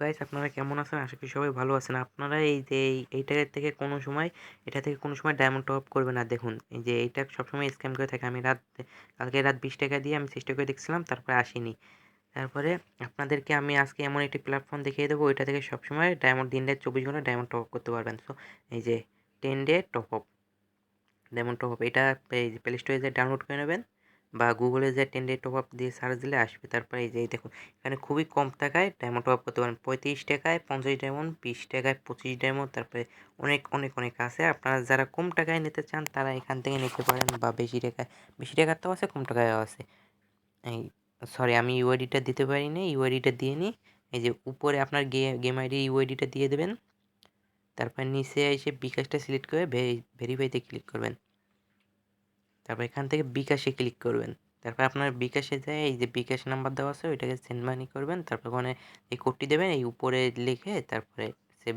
Guys আপনারা কেমন আছেন? আশা করি সবাই ভালো আছেন। আপনারা এই যে এইটা থেকে কোনো সময় এটা থেকে কোনো সময় ডায়মন্ড টপ আপ করবেন না। দেখুন এই যে এইটা সবসময় স্ক্যাম করে থাকে। কালকে রাত ৳20 দিয়ে আমি চেষ্টা করে দেখছিলাম, তারপরে আসেনি। তারপরে আপনাদেরকে আমি আজকে এমন একটি প্ল্যাটফর্ম দেখিয়ে দেবো, ওইটা থেকে সবসময় দিন রাত 24 ঘন্টা ডায়মন্ড টপ আপ করতে পারবেন। সো এই যে 10 day top up, diamond top up এটা এই যে প্লে স্টোরে যেয়ে ডাউনলোড করে নেবেন বা গুগলে যে 10 ডে টপ আপ দিয়ে সার্চ দিলে আসবে। তারপরে এই যে দেখুন এখানে খুবই কম টাকায় ডায়মন্ড টপ আপ করতে পারেন। 35 টাকায় 50 ডায়মন্ড, 20 টাকায় 25 ডায়মন্ড, তারপরে অনেক আছে। আপনারা যারা কম টাকায় নিতে চান তারা এখান থেকে নিতে পারেন, বা বেশি টাকারটাও আছে, কম টাকায়ও আছে। এই সরি, আমি ইউআইডিটা দিতে পারিনি, ইউআইডিটা দিয়ে নিই। এই যে উপরে আপনার গেম আইডি ইউআইডিটা দিয়ে দেবেন। তারপর নিচে এসে বিকাশটা সিলেক্ট করে ভেরিফাইতে ক্লিক করবেন। তারপর এখান থেকে বিকাশে ক্লিক করবেন। তারপর আপনার বিকাশে যায় এই যে বিকাশ নাম্বার দেওয়া আছে ওইটাকে সেন্ড মানি করবেন। তারপর ওখানে এই কোডটি দেবেন, এই উপরে লিখে তারপরে সে